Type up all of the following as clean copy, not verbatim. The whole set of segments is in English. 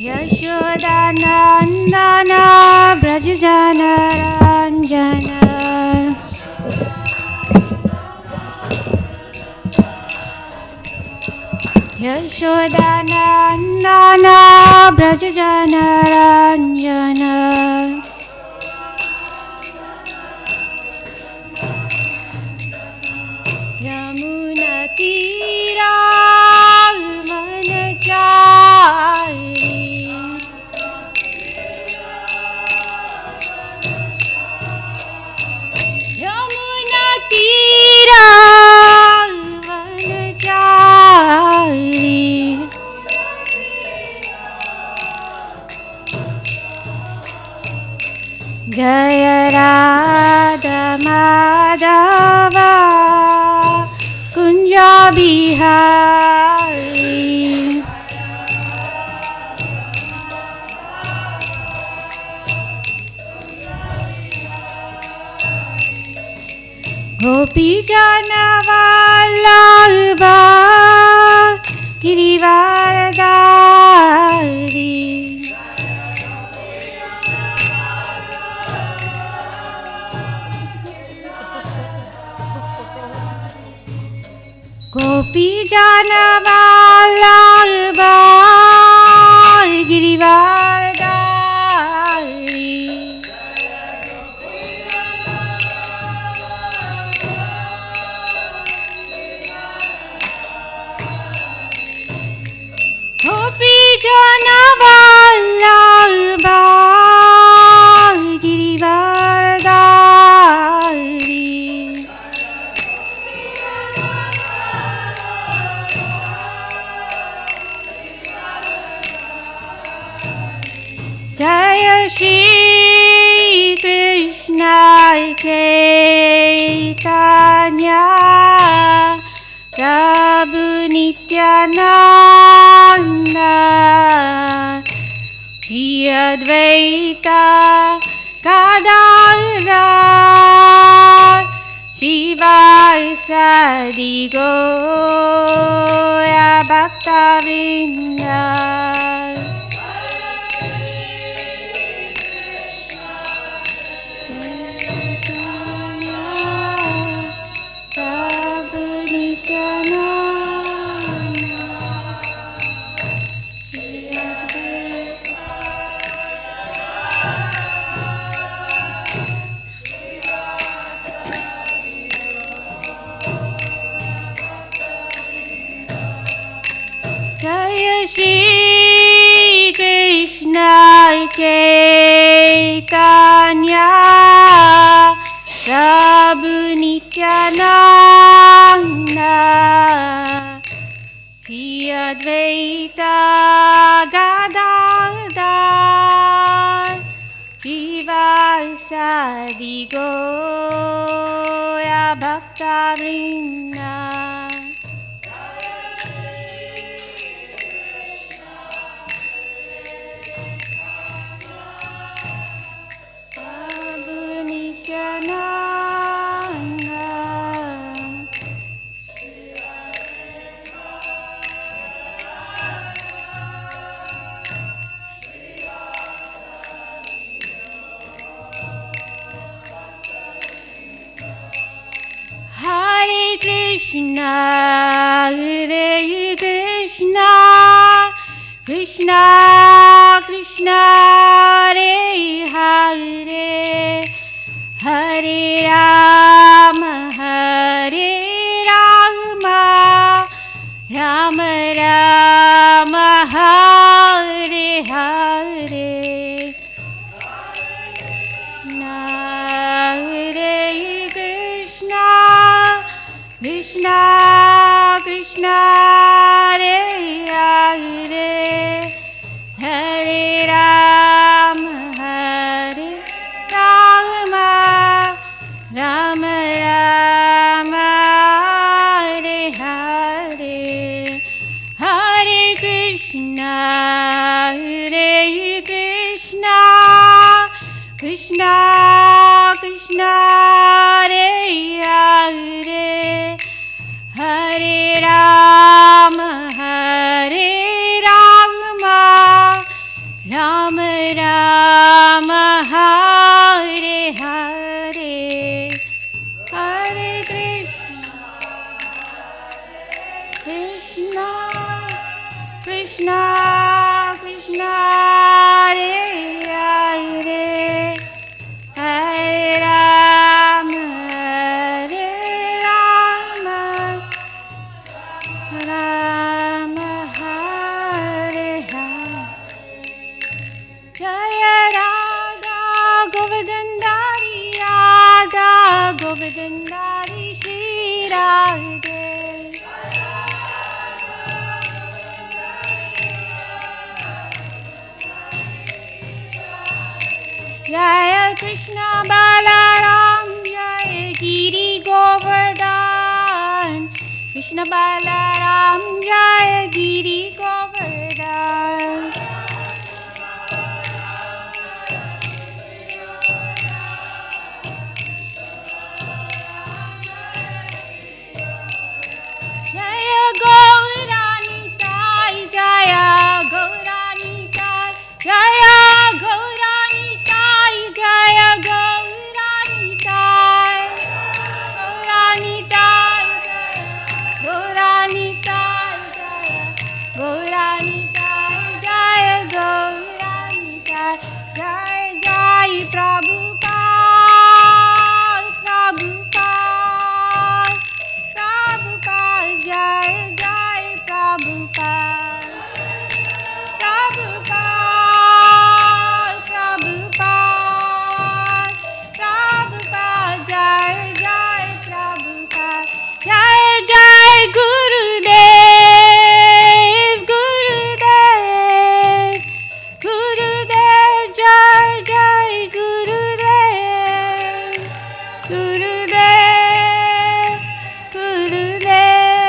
Yashodanandana Brajajana Ranjana Yashodanandana Brajajana Ranjana Yamuna Tira Manachari Yamuna Tira Manachari Jaya Radha Madhava Kunja Bihari Gopi Jana Vallabha Girivardhari Gopi Jana Vallabha Girivardhari Gopi Jana Vallabha Girivardhari Jaya Shri Krishna Chaitanya Prabhu Nityananda Shri Advaita Gadadhara Srivasadi Gaura Bhaktavinda Jaya Shri Krishna Chaitanya Prabhu Nityananda Shri Advaita Gadadhar Srivasadi Gaura Bhaktavinda Hare Krishna, Hare Krishna, Krishna Krishna, Hare Hare, Hare Rama, Hare Rama, Rama Rama, Hare Hare. Hare Krishna, Krishna Krishna, Hare Hare, Hare Rama, Hare Rama, Rama Rama, Hare Hare, Hare Krishna, Hare Krishna, Krishna Krishna, Hare Hare, Hare Rama, Hare Rama, Rama, Hare Hare, Hare Krishna, Krishna Krishna, Hare Hare, Hare Rama, Rama Hare Hare. Jaya Radha Govardhana, Radha Govardhana, Shri Radhe. Jaya Krishna Balaram, Jaya Giri Govardhan, Krishna Balaram, Jaya Giri Govardhan. Jaya Gaurani Tai, Jaya Gaurani Tai, Jaya Gaurani Tai, Jaya Gaurani Tai, Gaurani Tai, Gaurani Tai, Gaurani Tai, Jaya Gaurani Tai, Jai Jai Prabhupada, Prabhupada, Prabhupada, Jai Jai Prabhupada, Prabhupada, Prabhupada, Prabhupada, Jai Jai Prabhupada, Jai Jai Gurudev, Gurudev, Gurudev, Jai Jai Gurudev, Gurudev, Gurudev,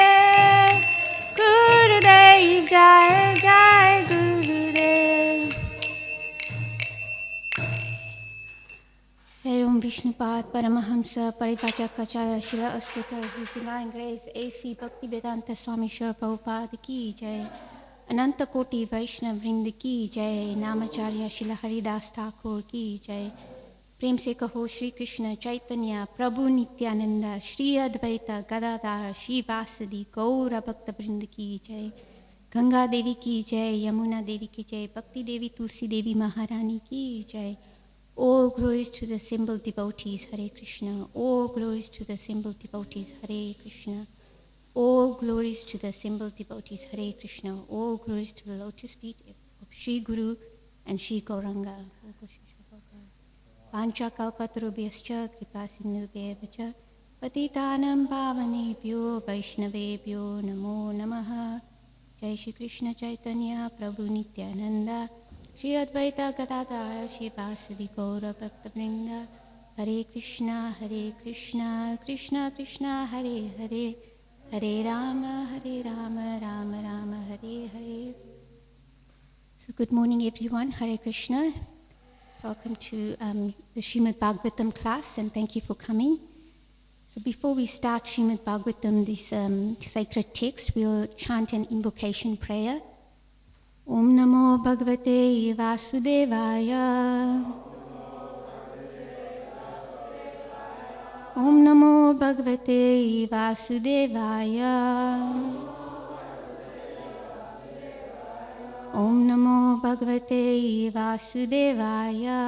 Gurudev, Jai Jai Gurudev. Om Vishnupad Paramahamsa Paripachakacharya Shila Astutar, His Divine Grace A.C. Bhaktivedanta Swami Srila Prabhupada Ki Jai, Ananta Koti Vaishnav Vrind Ki Jai, Namacharya Shila Haridas Thakur Ki Jai. प्रेम से कहो श्री कृष्ण चैतन्य प्रभु नित्यानंद श्री अद्वैत गदाधर श्रीवासदि गौर भक्त वृंद की जय। गंगा देवी की जय, यमुना देवी की जय, भक्ति देवी तुलसी देवी महारानी की जय। All glories to the simple devotees, Hare Krishna. All glories to the simple devotees, Hare Krishna. All glories to the simple devotees, Hare Krishna. All glories to the lotus feet of Shri Guru and Shri Gauranga. Pancha kalpatarubhyascha kripa sindhubhyeva cha patitanam pavanebhyo vaishnavebhyo namo namaha. Jai Shri Krishna Chaitanya Prabhu Nityananda Shri Advaita Gadadhar Shri Vasadi Gaura Bhakta Vrinda. Hare Krishna Krishna Krishna Hare Hare, Hare Rama Rama Rama Hare Hare. So good morning everyone, Hare Krishna. Welcome to the Srimad Bhagavatam class and thank you for coming. So before we start Srimad Bhagavatam, this sacred text, we'll chant an invocation prayer. Om Namo Bhagavate Vasudevaya. Om Namo Bhagavate Vasudevaya. Om Namo Bhagavate Vasudevaya.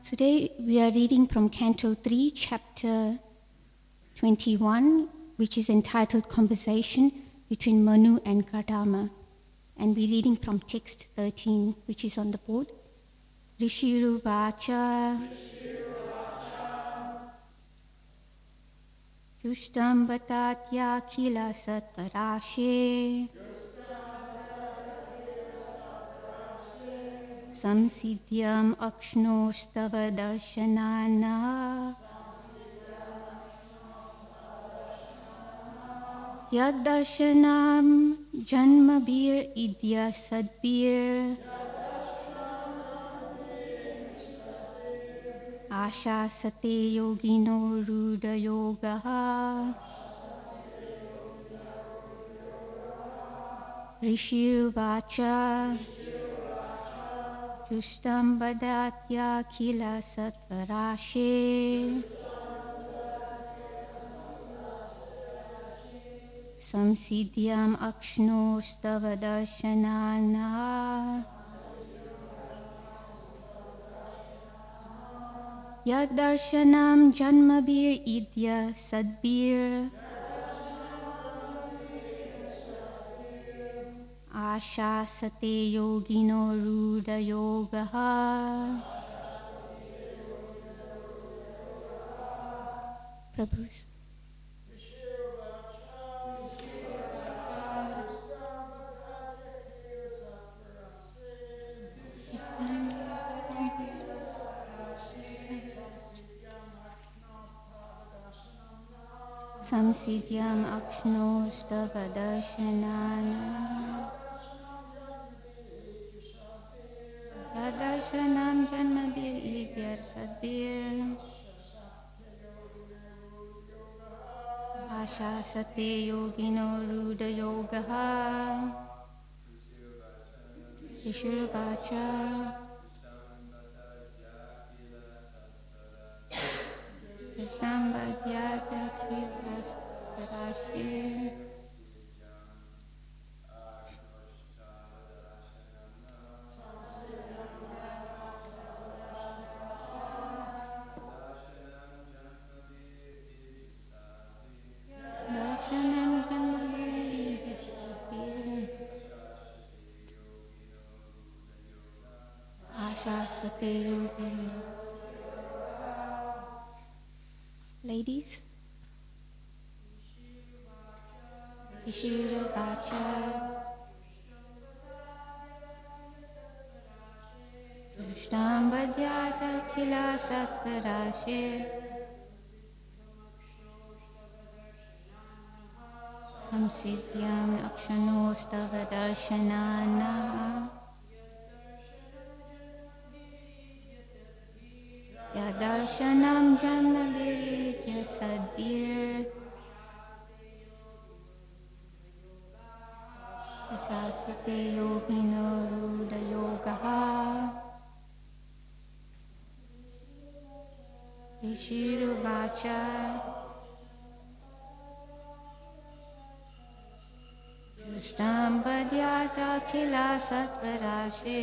Today we are reading from Canto 3, Chapter 21, which is entitled Conversation between Manu and Gardama. And we're reading from text 13, which is on the board. Rishiru Vacha Jushtam Batatya Kila Satvarashe Samsidhyam Akshnoshtava Darshanana Yad Darshanam Janmabir Idya Sadbir Asha Sate Yogino Ruda Yogaha Rishiruvacha Justam Badatya Kila Satvarashe Samsidyam Akshno Stava Darshanana Yad Darshanam Janmabir Idya Sadbir Asha Sate Yogino Ruda Yogaha. Prabhus. Samsidyam Akshno Stava Darshanana Yadarshanam Janmabir Idyar Sadbir Asha Sate Yogino Ruda Yogaha Rishiruvacha Sambhadyata Kilas Parashe Darshanam Janmabir Asha Sate Yogino. Ladies, Rishiruvacha Dushtam Badhyata Kila Satvarashe Samsidyam Akshano Stava Darshanana Yadarshanam Janmabir Sadbir Asasate Yogino Ruda Yogaha Rishiruvacha Justam Badhyata Kila Satvarashe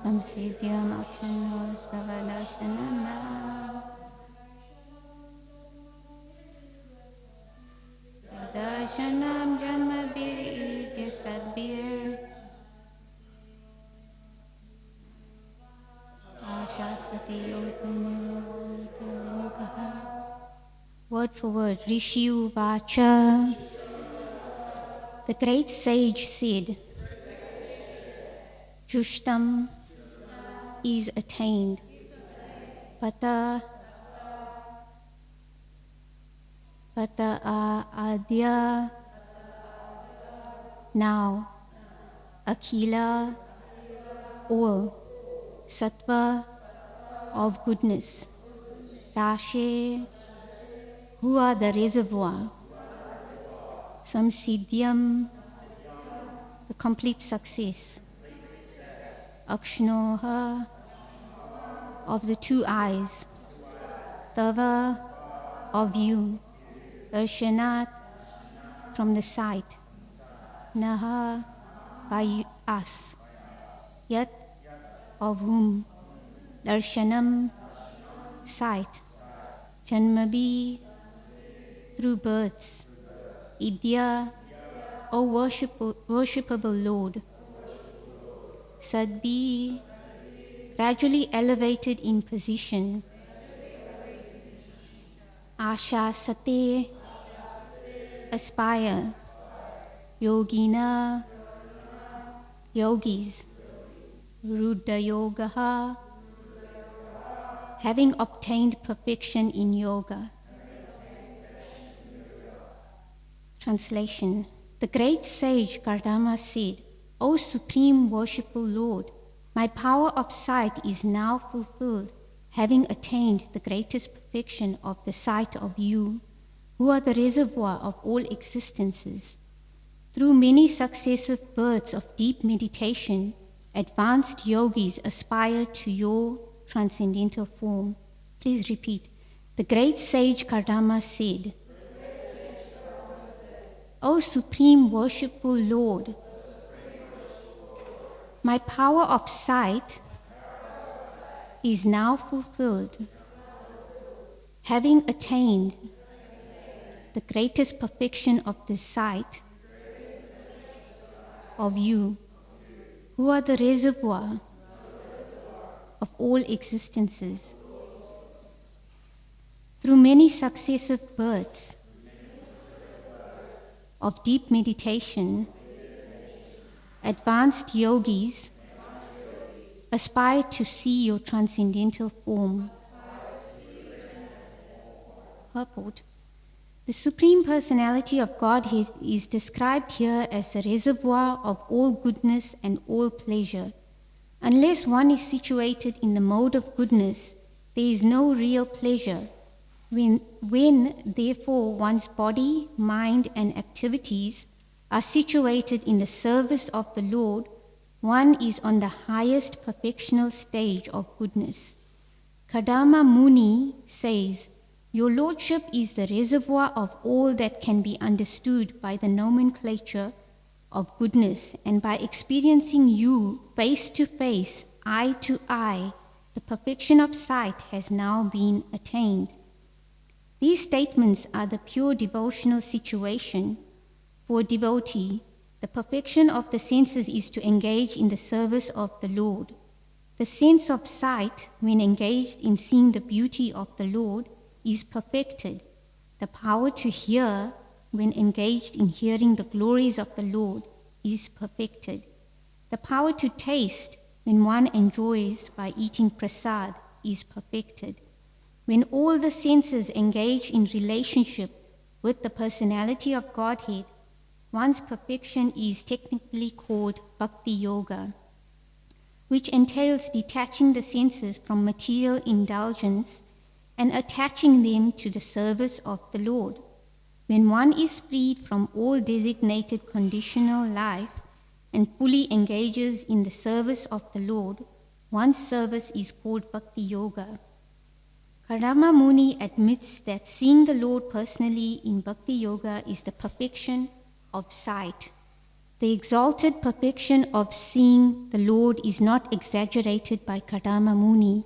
Samsidyam Akshano Stava Darshanana Darshanam Janmabir Idya Sadbir Ashasati Yogini Yogaha. Word for word, Rishiruvacha. The great sage said, Jushtam is attained. Pata Adya now. Akila all. Sattva of goodness. Rashe who are the reservoir. Samsidyam the complete success. Akshnoha of the two eyes. Tava of you. Darshanat from the sight. Naha by us. Yat of whom. Darshanam sight. Janmabi through births. Idya O worshipable Lord. Sadbi gradually elevated in position. Asha Sate aspire. Yogina yogis. Ruddha Yogaha having obtained perfection in yoga. Translation. The great sage Gardama said, O Supreme Worshipful Lord, my power of sight is now fulfilled, having attained the greatest perfection of the sight of you. who are the reservoir of all existences. Through many successive births of deep meditation, advanced yogis aspire to your transcendental form. Please repeat. The great sage Kardama said, O Supreme Worshipful Lord, my power of sight is now fulfilled, having attained the greatest perfection of the sight of you, who are the reservoir of all existences. Through many successive births of deep meditation, advanced yogis aspire to see your transcendental form. Purport. The Supreme Personality of Godhead is described here as the reservoir of all goodness and all pleasure. Unless one is situated in the mode of goodness, there is no real pleasure. When therefore one's body, mind, and activities are situated in the service of the Lord, one is on the highest perfectional stage of goodness. Kardama Muni says, Your Lordship is the reservoir of all that can be understood by the nomenclature of goodness, and by experiencing you face to face, eye to eye, the perfection of sight has now been attained. These statements are the pure devotional situation. For a devotee, the perfection of the senses is to engage in the service of the Lord. The sense of sight, when engaged in seeing the beauty of the Lord, is perfected. The power to hear, when engaged in hearing the glories of the Lord, is perfected. The power to taste, when one enjoys by eating prasad, is perfected. When all the senses engage in relationship with the personality of Godhead, one's perfection is technically called Bhakti Yoga, which entails detaching the senses from material indulgence and attaching them to the service of the Lord. When one is freed from all designated conditional life and fully engages in the service of the Lord, one's service is called Bhakti Yoga. Kardama Muni admits that seeing the Lord personally in Bhakti Yoga is the perfection of sight. The exalted perfection of seeing the Lord is not exaggerated by Kardama Muni.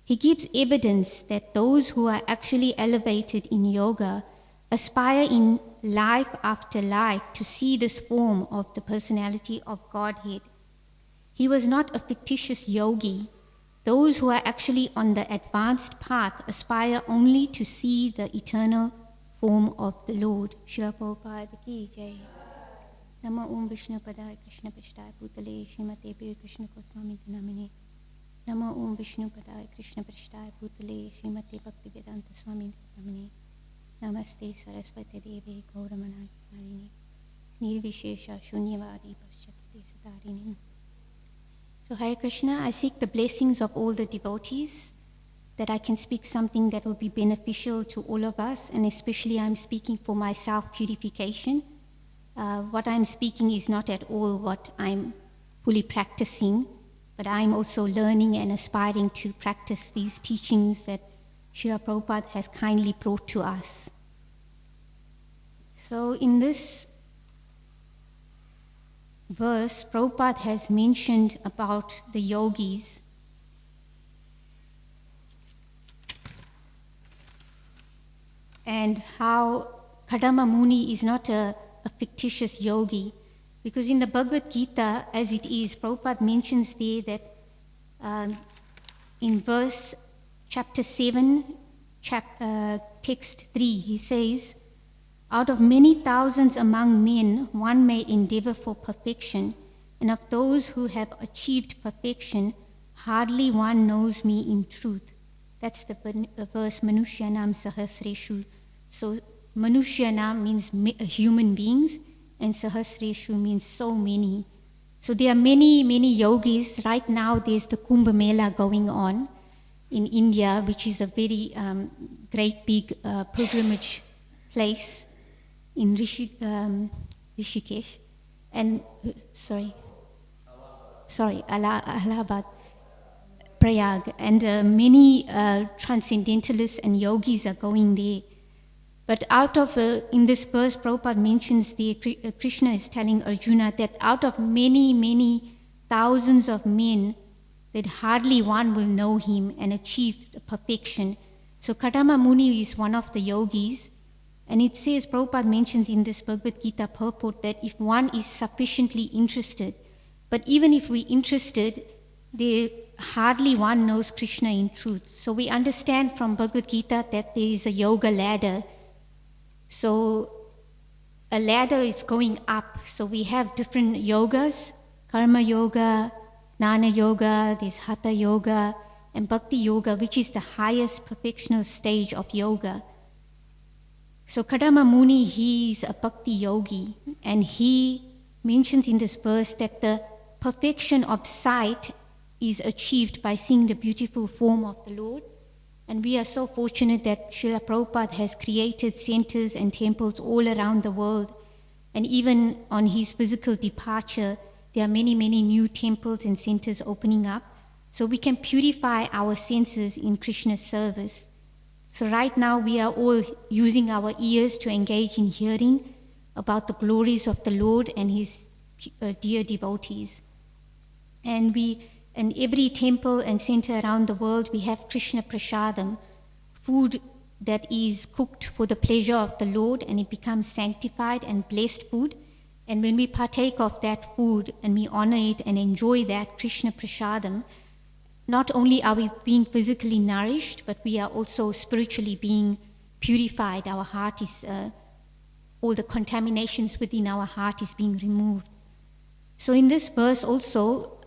He gives evidence that those who are actually elevated in yoga aspire in life after life to see this form of the personality of Godhead. He was not a fictitious yogi. Those who are actually on the advanced path aspire only to see the eternal form of the Lord. Srila Prabhupada ki jai. Namo Om Vishnu Padaya Krishna Prasthaya Bhutale Srimate Bhir Krishna Goswami Namine. Namo Om Vishnu Padaya Krishna Prasthaya Bhutale Srimate Bhaktivedanta Swami Namine. Namaste Saraswati Devi Gauramana Charini. Nirvishesha Shunyavadi Paschati Satarini. So Hare Krishna, I seek the blessings of all the devotees, that I can speak something that will be beneficial to all of us, and especially I'm speaking for my self-purification. What I'm speaking is not at all what I'm fully practicing, but I'm also learning and aspiring to practice these teachings that Srila Prabhupada has kindly brought to us. So in this verse, Prabhupada has mentioned about the yogis. And how Kardama Muni is not a fictitious yogi. Because in the Bhagavad Gita, as it is, Prabhupada mentions there that in verse chapter 7, text 3, he says, out of many thousands among men, one may endeavor for perfection, and of those who have achieved perfection, hardly one knows me in truth. That's the verse, Manushyanam Sahasreshu. So Manushyanam means human beings, and Sahasreshu means so many. So there are many, many yogis. Right now there's the Kumbh Mela going on in India, which is a very great big pilgrimage place in Rishikesh, and Allahabad, Prayag, and many transcendentalists and yogis are going there. But out of, in this verse, Prabhupada mentions Krishna is telling Arjuna that out of many, many thousands of men, that hardly one will know him and achieve perfection. So Kadama Muni is one of the yogis, and it says, Prabhupada mentions in this Bhagavad Gita purport that if one is sufficiently interested, but even if we're interested, hardly one knows Krishna in truth. So we understand from Bhagavad Gita that there is a yoga ladder. So a ladder is going up. So we have different yogas, karma yoga, jnana yoga, there's hatha yoga, and bhakti yoga, which is the highest perfectional stage of yoga. So Kadama Muni, he is a bhakti yogi, and he mentions in this verse that the perfection of sight is achieved by seeing the beautiful form of the Lord. And we are so fortunate that Srila Prabhupada has created centers and temples all around the world. And even on his physical departure, there are many, many new temples and centers opening up. So we can purify our senses in Krishna's service. So right now we are all using our ears to engage in hearing about the glories of the Lord and his dear devotees. And in every temple and center around the world, we have Krishna Prasadam, food that is cooked for the pleasure of the Lord, and it becomes sanctified and blessed food. And when we partake of that food and we honor it and enjoy that Krishna Prasadam, not only are we being physically nourished, but we are also spiritually being purified. Our heart is, all the contaminations within our heart is being removed. So in this verse also,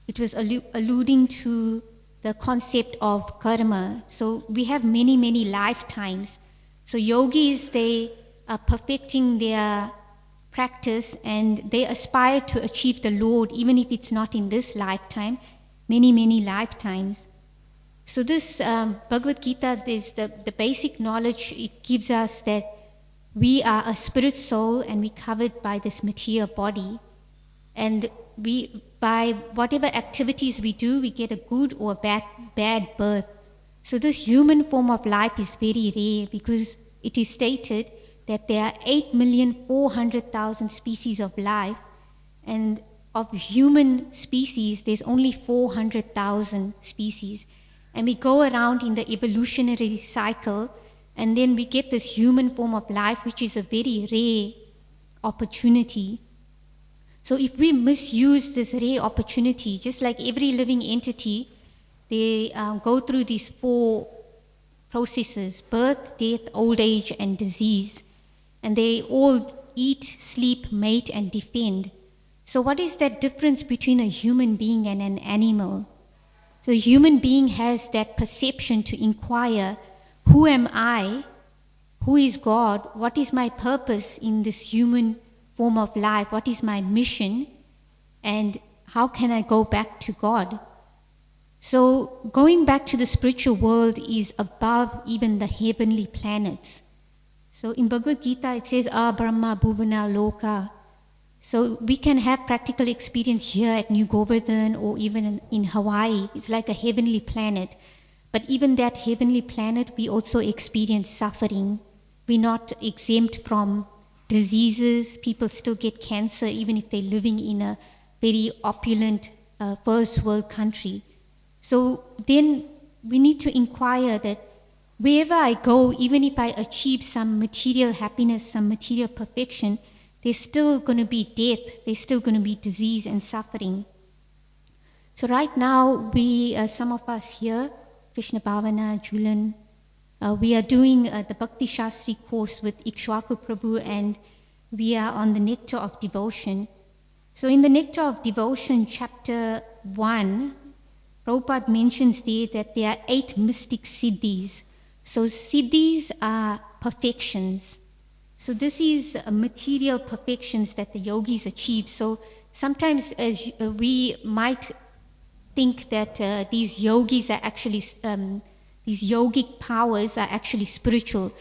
it was alluding to the concept of karma. So we have many, many lifetimes. So yogis, they are perfecting their practice and they aspire to achieve the Lord, even if it's not in this lifetime, many, many lifetimes. So this Bhagavad Gita, is the basic knowledge it gives us that we are a spirit soul and we're covered by this material body. And we, by whatever activities we do, we get a good or bad birth. So this human form of life is very rare because it is stated that there are 8,400,000 species of life, and of human species, there's only 400,000 species. And we go around in the evolutionary cycle, and then we get this human form of life, which is a very rare opportunity. So if we misuse this rare opportunity, just like every living entity, they go through these 4 processes: birth, death, old age, and disease. And they all eat, sleep, mate, and defend. So what is that difference between a human being and an animal? So a human being has that perception to inquire, who am I? Who is God? What is my purpose in this human form of life? What is my mission? And how can I go back to God? So going back to the spiritual world is above even the heavenly planets. So in Bhagavad Gita it says, Brahma Bhuvana Loka. So we can have practical experience here at New Govardhana or even in Hawaii. It's like a heavenly planet. But even that heavenly planet, we also experience suffering. We're not exempt from diseases. People still get cancer even if they're living in a very opulent first world country. So then we need to inquire that wherever I go, even if I achieve some material happiness, some material perfection, there's still going to be death, there's still going to be disease and suffering. So right now, some of us here, Krishna Bhavana, Julian, we are doing the Bhakti Shastri course with Ikshwaku Prabhu, and we are on the Nectar of Devotion. So in the Nectar of Devotion, chapter 1, Prabhupada mentions there that there are 8 mystic siddhis. So siddhis are perfections. So this is material perfections that the yogis achieve. So sometimes as we might think that these yogis are actually, these yogic powers are actually spiritual.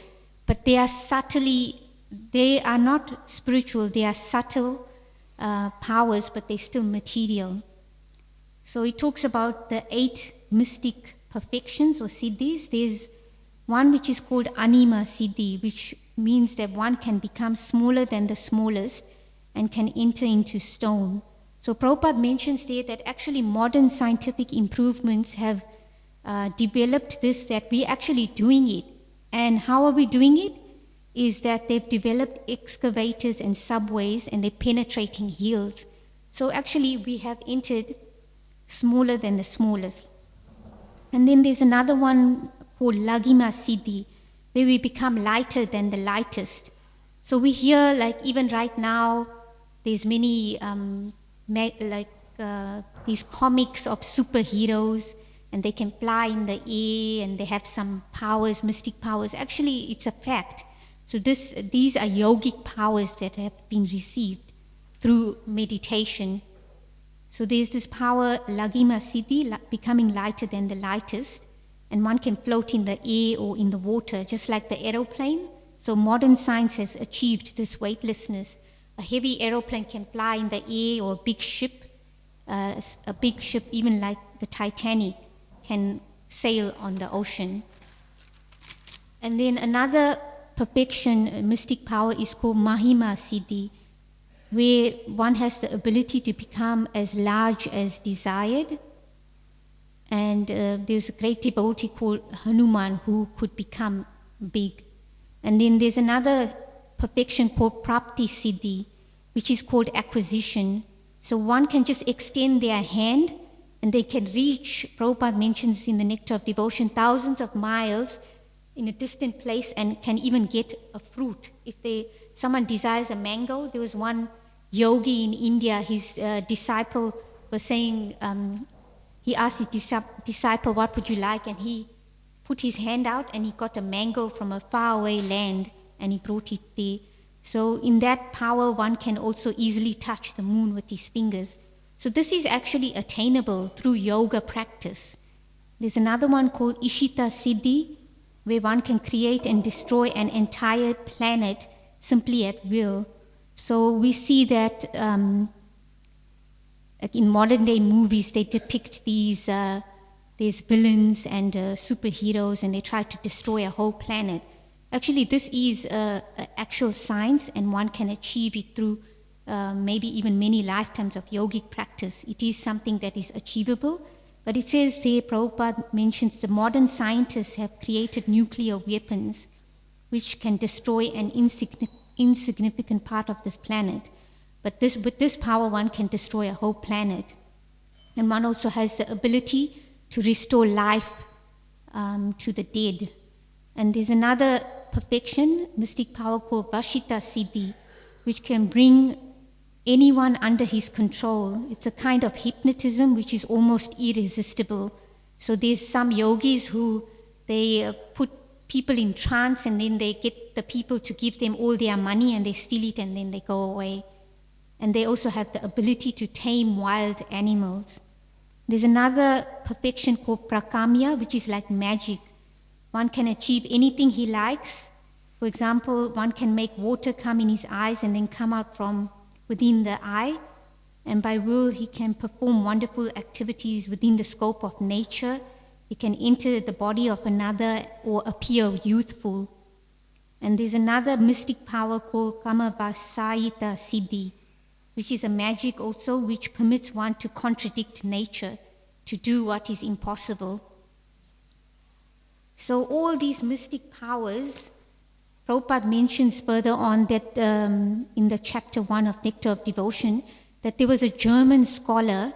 but they are not spiritual, they are subtle powers, but they're still material. So it talks about the 8 mystic perfections or siddhis. There's one which is called anima siddhi, which means that one can become smaller than the smallest and can enter into stone. So Prabhupada mentions there that actually modern scientific improvements have developed this, that we're actually doing it. And how are we doing it? Is that they've developed excavators and subways and they're penetrating hills. So actually we have entered smaller than the smallest. And then there's another one called Lagima Siddhi, where we become lighter than the lightest. So we hear, like even right now, there's many these comics of superheroes, and they can fly in the air and they have some powers, mystic powers. Actually, it's a fact. So these are yogic powers that have been received through meditation. So there's this power, Lagima Siddhi, becoming lighter than the lightest, and one can float in the air or in the water, just like the aeroplane. So modern science has achieved this weightlessness. A heavy aeroplane can fly in the air, or a big ship even like the Titanic, can sail on the ocean. And then another perfection, mystic power, is called Mahima Siddhi, where one has the ability to become as large as desired. And there's a great devotee called Hanuman who could become big. And then there's another perfection called Prapti Siddhi, which is called acquisition. So one can just extend their hand and they can reach, Prabhupada mentions in the Nectar of Devotion, thousands of miles in a distant place and can even get a fruit. If someone desires a mango, there was one yogi in India, his disciple was saying, he asked his disciple, what would you like? And he put his hand out and he got a mango from a faraway land and he brought it there. So in that power, one can also easily touch the moon with his fingers. So this is actually attainable through yoga practice. There's another one called Ishita Siddhi, where one can create and destroy an entire planet simply at will. So we see that like in modern day movies, they depict these villains and superheroes, and they try to destroy a whole planet. Actually, this is actual science, and one can achieve it through maybe even many lifetimes of yogic practice. It is something that is achievable. But it says there, Prabhupada mentions the modern scientists have created nuclear weapons which can destroy an insignificant part of this planet. But with this power, one can destroy a whole planet. And one also has the ability to restore life to the dead. And there's another perfection, mystic power called Vashita Siddhi, which can bring anyone under his control. It's a kind of hypnotism which is almost irresistible. So there's some yogis who they put people in trance, and then they get the people to give them all their money and they steal it and then they go away. And they also have the ability to tame wild animals. There's another perfection called Prakamya, which is like magic. One can achieve anything he likes. For example, one can make water come in his eyes and then come out from within the eye. And by will, he can perform wonderful activities within the scope of nature. He can enter the body of another or appear youthful. And there's another mystic power called Kamavasayita Siddhi, which is a magic also which permits one to contradict nature, to do what is impossible. So all these mystic powers, Prabhupada mentions further on that in the chapter 1 of Nectar of Devotion, that there was a German scholar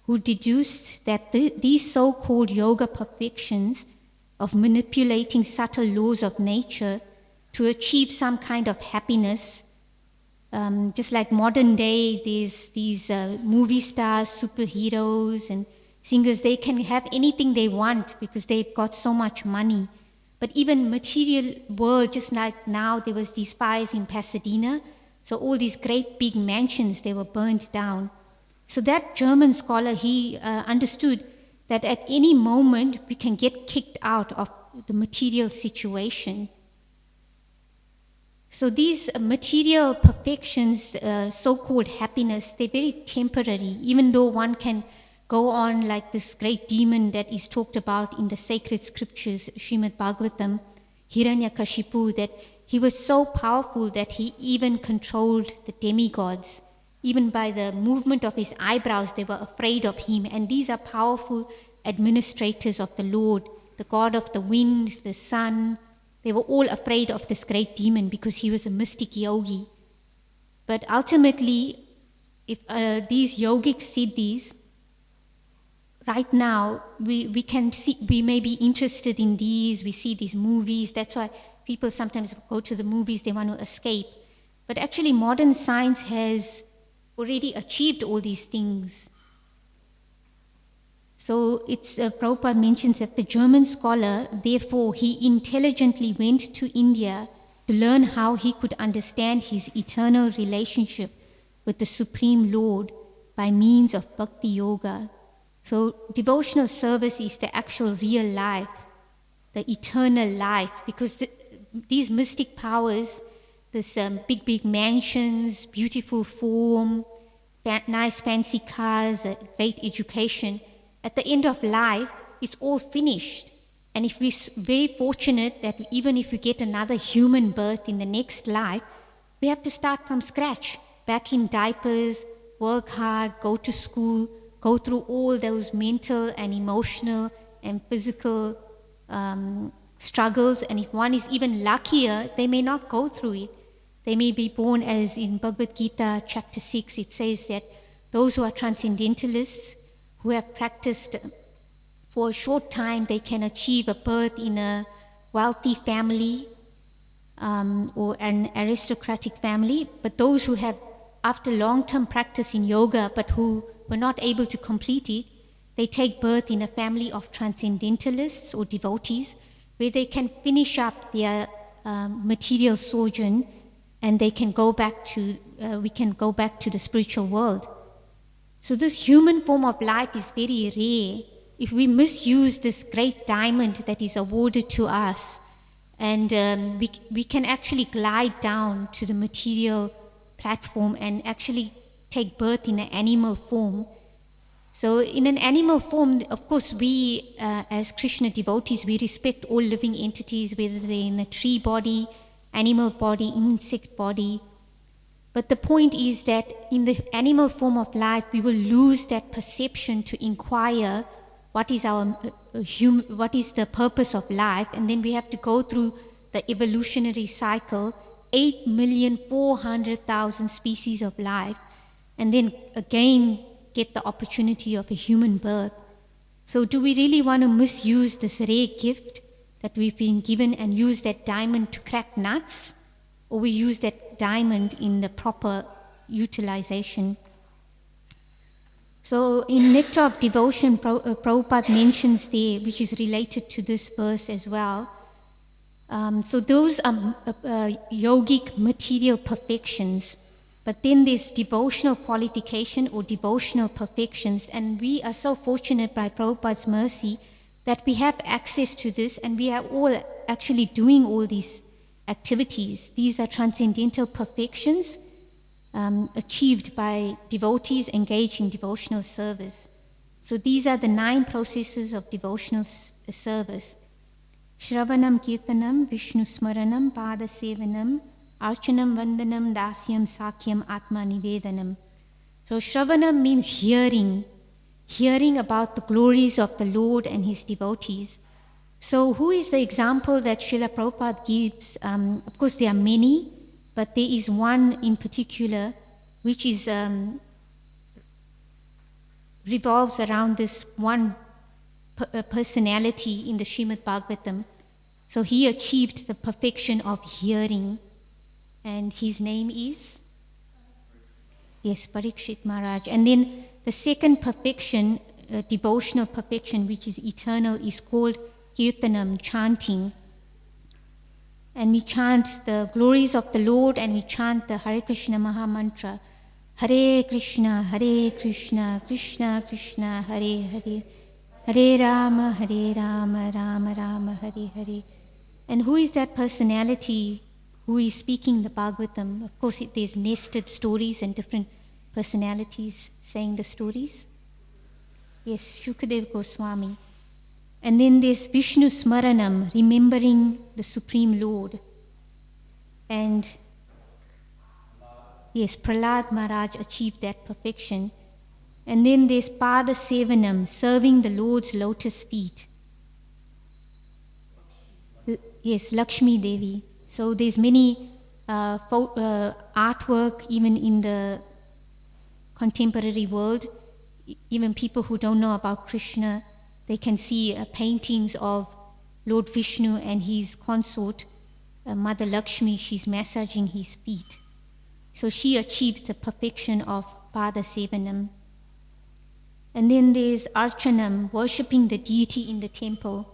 who deduced that these so-called yoga perfections of manipulating subtle laws of nature to achieve some kind of happiness, just like modern day, there's these movie stars, superheroes, and singers, they can have anything they want because they've got so much money. But even material world, just like now, there was these fires in Pasadena, so all these great big mansions, they were burned down. So that German scholar, he understood that at any moment we can get kicked out of the material situation. So these material perfections, so-called happiness, they're very temporary, even though one can go on like this great demon that is talked about in the sacred scriptures, Srimad Bhagavatam, Hiranyakashipu, that he was so powerful that he even controlled the demigods. Even by the movement of his eyebrows, they were afraid of him. And these are powerful administrators of the Lord, the god of the winds, the sun. They were all afraid of this great demon because he was a mystic yogi. But ultimately, if these yogic siddhis, right now, we can see, we may be interested in these, we see these movies. That's why people sometimes go to the movies, they want to escape. But actually, modern science has already achieved all these things. So Prabhupada mentions that the German scholar, therefore, he intelligently went to India to learn how he could understand his eternal relationship with the Supreme Lord by means of Bhakti Yoga. So devotional service is the actual real life, the eternal life, because these mystic powers, this big mansions, beautiful form, nice fancy cars, great education, at the end of life, it's all finished. And if we're very fortunate that even if we get another human birth in the next life, we have to start from scratch, back in diapers, work hard, go to school, go through all those mental and emotional and physical struggles. And if one is even luckier, they may not go through it. They may be born, as in Bhagavad Gita chapter 6, it says that those who are transcendentalists, who have practiced for a short time, they can achieve a birth in a wealthy family or an aristocratic family. But those who have, after long-term practice in yoga, but who were not able to complete it, they take birth in a family of transcendentalists or devotees, where they can finish up their material sojourn, and they can go back to, we can go back to the spiritual world. So this human form of life is very rare. If we misuse this great diamond that is awarded to us, and we can actually glide down to the material platform and actually take birth in an animal form. So in an animal form, of course, we as Krishna devotees, we respect all living entities, whether they're in a tree body, animal body, insect body. But the point is that in the animal form of life, we will lose that perception to inquire what is what is the purpose of life, and then we have to go through the evolutionary cycle, 8,400,000 species of life, and then again get the opportunity of a human birth. So do we really want to misuse this rare gift that we've been given and use that diamond to crack nuts? Or we use that diamond in the proper utilization? So in Nectar of Devotion, Prabhupada mentions there, which is related to this verse as well. So those are yogic material perfections. But then there's devotional qualification or devotional perfections. And we are so fortunate by Prabhupada's mercy that we have access to this, and we are all actually doing all these activities. These are transcendental perfections achieved by devotees engaged in devotional service. So these are the 9 processes of devotional service. Shravanam Kirtanam, Vishnu Smaranam, Pada Sevanam, Archanam Vandanam, Dasyam Sakyam Atma Nivedanam. So Shravanam means hearing about the glories of the Lord and his devotees. So who is the example that Srila Prabhupada gives? Of course, there are many, but there is one in particular which is revolves around this one personality in the Srimad Bhagavatam. So he achieved the perfection of hearing, and his name is? Yes, Parikshit Maharaj. And then the second perfection, devotional perfection, which is eternal, is called Kirtanam, chanting. And we chant the glories of the Lord, and we chant the Hare Krishna Maha Mantra. Hare Krishna, Krishna Krishna, Hare Hare, Hare Rama, Rama Rama, Hare Hare. And who is that personality who is speaking the Bhagavatam. Of course, there's nested stories and different personalities saying the stories. Yes, Shukadev Goswami. And then there's Vishnu Smaranam, remembering the Supreme Lord. And yes, Prahlad Maharaj achieved that perfection. And then there's Pada Sevanam, serving the Lord's lotus feet. Yes, Lakshmi Devi. So there's many artwork even in the contemporary world. Even people who don't know about Krishna, they can see paintings of Lord Vishnu and his consort, Mother Lakshmi. She's massaging his feet. So she achieves the perfection of Pada Sevanam. And then there's Archanam, worshipping the deity in the temple.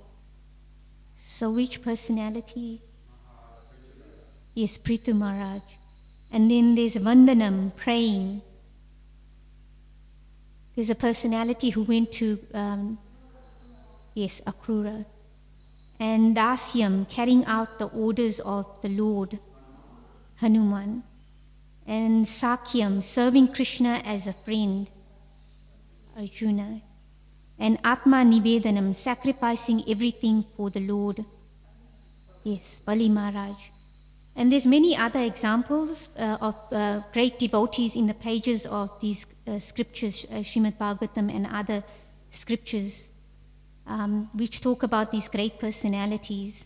So which personality? Yes, Prithu Maharaj. And then there's Vandanam, praying. There's a personality who went to, Akrura. And Dasyam, carrying out the orders of the Lord, Hanuman. And Sakyam, serving Krishna as a friend, Arjuna. And Atma Nivedanam, sacrificing everything for the Lord. Yes, Bali Maharaj. And there's many other examples of great devotees in the pages of these scriptures, Srimad Bhagavatam and other scriptures, which talk about these great personalities.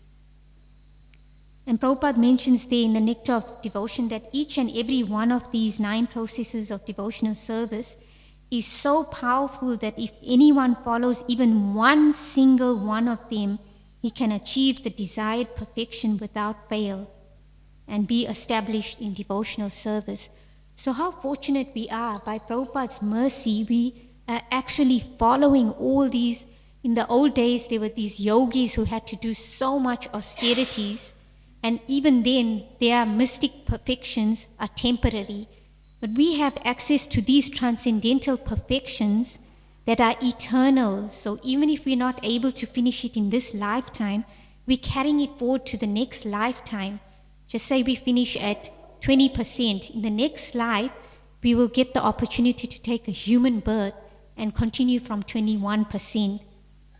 And Prabhupada mentions there in the Nectar of Devotion that each and every one of these 9 processes of devotional service is so powerful that if anyone follows even one single one of them, he can achieve the desired perfection without fail and be established in devotional service. So how fortunate we are. By Prabhupada's mercy, we are actually following all these. In the old days, there were these yogis who had to do so much austerities, and even then, their mystic perfections are temporary. But we have access to these transcendental perfections that are eternal. So even if we're not able to finish it in this lifetime, we're carrying it forward to the next lifetime. Just say we finish at 20%. In the next life, we will get the opportunity to take a human birth and continue from 21%.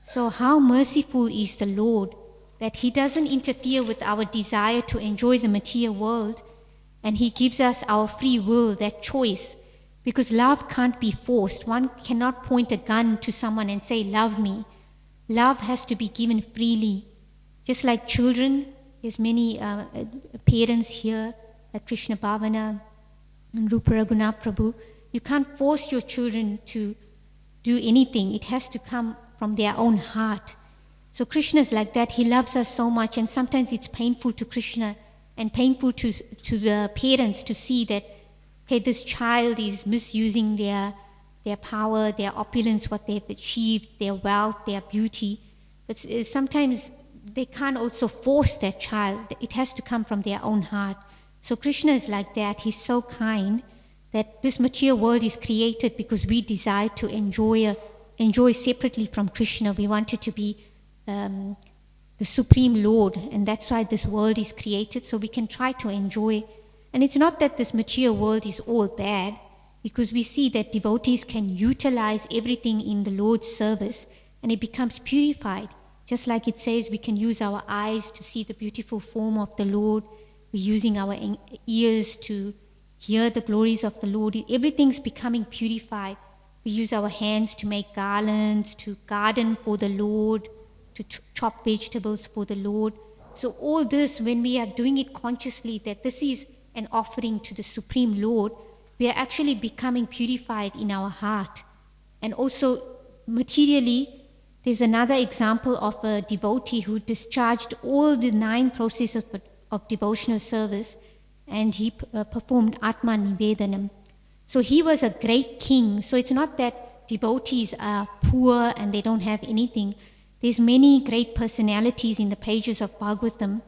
So how merciful is the Lord that He doesn't interfere with our desire to enjoy the material world, and He gives us our free will, that choice, because love can't be forced. One cannot point a gun to someone and say, love me. Love has to be given freely. Just like children, there's many parents here, like Krishna Bhavana and Rupa Raghunath Prabhu. You can't force your children to do anything. It has to come from their own heart. So Krishna is like that. He loves us so much, and sometimes it's painful to Krishna and painful to the parents to see that, okay, this child is misusing their power, their opulence, what they've achieved, their wealth, their beauty. But sometimes they can't also force that child. It has to come from their own heart. So Krishna is like that. He's so kind that this material world is created because we desire to enjoy separately from Krishna. We want it to be the Supreme Lord, and that's why this world is created, so we can try to enjoy. And it's not that this material world is all bad, because we see that devotees can utilize everything in the Lord's service, and it becomes purified. Just like it says, we can use our eyes to see the beautiful form of the Lord. We're using our ears to hear the glories of the Lord. Everything's becoming purified. We use our hands to make garlands, to garden for the Lord, to chop vegetables for the Lord. So all this, when we are doing it consciously, that this is an offering to the Supreme Lord, we are actually becoming purified in our heart. And also materially, there's another example of a devotee who discharged all the 9 processes of devotional service, and he performed Atma Nivedanam. So he was a great king. So it's not that devotees are poor and they don't have anything. There's many great personalities in the pages of Bhagavatam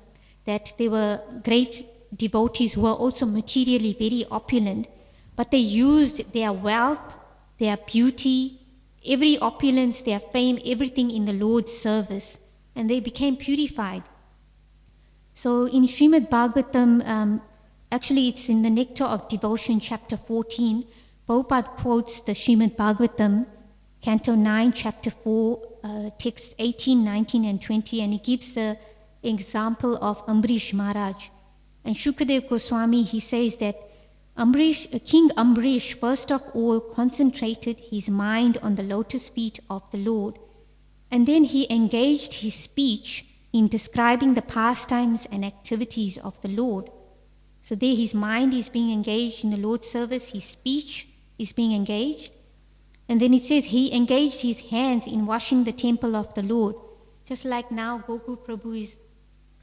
that they were great devotees who were also materially very opulent, but they used their wealth, their beauty, every opulence, their fame, everything in the Lord's service, and they became purified. So in Srimad Bhagavatam, actually it's in the Nectar of Devotion, chapter 14, Prabhupada quotes the Srimad Bhagavatam, Canto 9, chapter 4, text 18, 19 and 20, and he gives the example of Ambrish Maharaj. And Shukadev Goswami, he says that King Ambrish first of all concentrated his mind on the lotus feet of the Lord, and then he engaged his speech in describing the pastimes and activities of the Lord. So there his mind is being engaged in the Lord's service, his speech is being engaged. And then it says he engaged his hands in washing the temple of the Lord. Just like now Gokul Prabhu is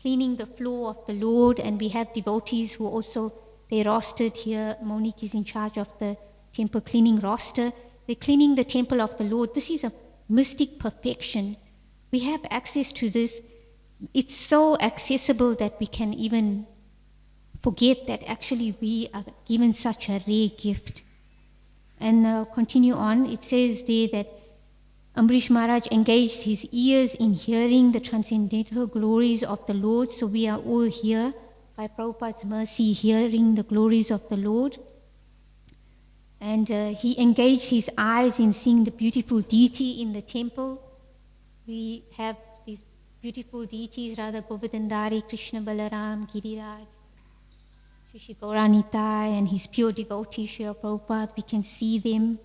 cleaning the floor of the Lord, and we have devotees who also, they rostered here. Monique is in charge of the temple cleaning roster. They're cleaning the temple of the Lord. This is a mystic perfection. We have access to this. It's so accessible that we can even forget that actually we are given such a rare gift. And I'll continue on. It says there that Ambrish Maharaj engaged his ears in hearing the transcendental glories of the Lord. So we are all here, by Prabhupada's mercy, hearing the glories of the Lord. And he engaged his eyes in seeing the beautiful deity in the temple. We have these beautiful deities, Radha Govardhana, Krishna Balaram, Giriraj, Shri Gauranitai, and his pure devotees, Srila Prabhupada. We can see them,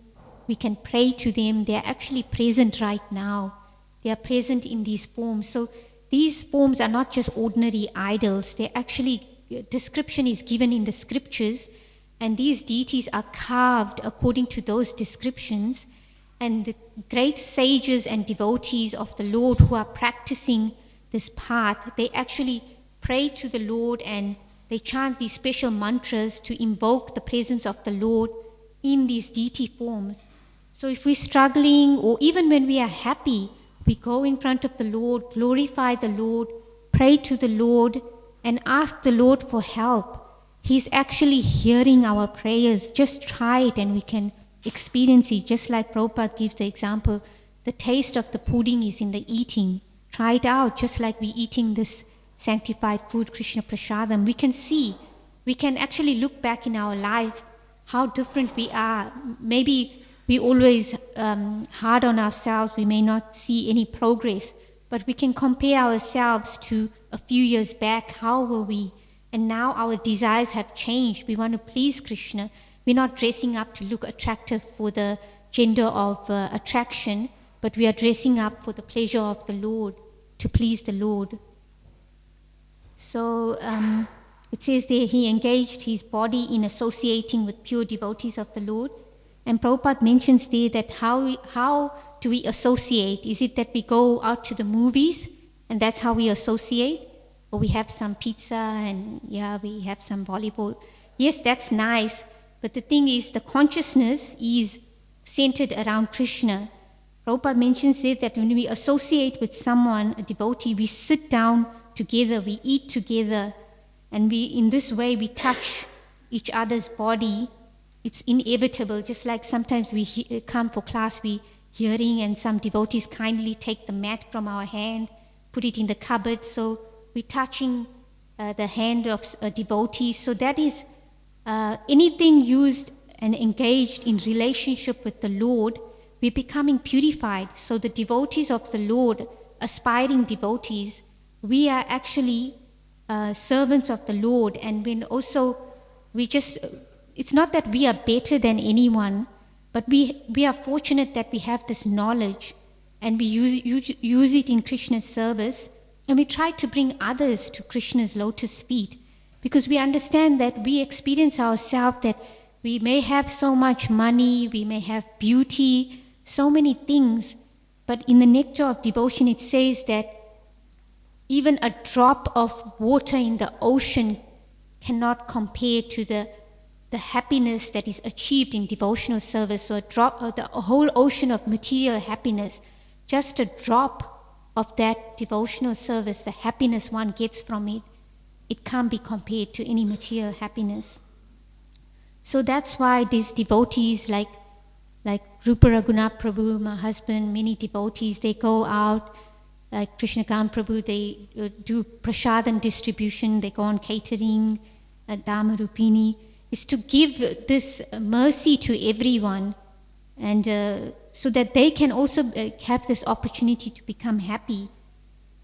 we can pray to them. They are actually present right now. They are present in these forms. So these forms are not just ordinary idols. They actually, description is given in the scriptures, and these deities are carved according to those descriptions. And the great sages and devotees of the Lord who are practicing this path, they actually pray to the Lord and they chant these special mantras to invoke the presence of the Lord in these deity forms. So if we're struggling, or even when we are happy, we go in front of the Lord, glorify the Lord, pray to the Lord, and ask the Lord for help. He's actually hearing our prayers. Just try it and we can experience it. Just like Prabhupada gives the example, the taste of the pudding is in the eating. Try it out, just like we're eating this sanctified food, Krishna Prasadam. We can see, we can actually look back in our life how different we are. Maybe we always hard on ourselves, we may not see any progress, but we can compare ourselves to a few years back. How were we? And now our desires have changed. We want to please Krishna. We're not dressing up to look attractive for the gender of attraction, but we are dressing up for the pleasure of the Lord, to please the Lord. So it says there, he engaged his body in associating with pure devotees of the Lord. And Prabhupada mentions there that how do we associate? Is it that we go out to the movies and that's how we associate? Or we have some pizza and we have some volleyball. Yes, that's nice. But the thing is, the consciousness is centered around Krishna. Prabhupada mentions it that when we associate with someone, a devotee, we sit down together, we eat together, and in this way we touch each other's body. It's inevitable. Just like sometimes we come for class, we hearing, and some devotees kindly take the mat from our hand, put it in the cupboard. So we're touching the hand of a devotee. So that is anything used and engaged in relationship with the Lord, we're becoming purified. So the devotees of the Lord, aspiring devotees, we are actually servants of the Lord. And when also it's not that we are better than anyone, but we are fortunate that we have this knowledge and we use it in Krishna's service, and we try to bring others to Krishna's lotus feet, because we understand that we experience ourselves that we may have so much money, we may have beauty, so many things, but in the nectar of devotion it says that even a drop of water in the ocean cannot compare to the happiness that is achieved in devotional service. So the whole ocean of material happiness, just a drop of that devotional service, the happiness one gets from it, it can't be compared to any material happiness. So that's why these devotees like Rupa Raghunath Prabhu, my husband, many devotees, they go out, like Krishnakant Prabhu, they do prasadam distribution, they go on catering at Dharmarupini, is to give this mercy to everyone, and so that they can also have this opportunity to become happy.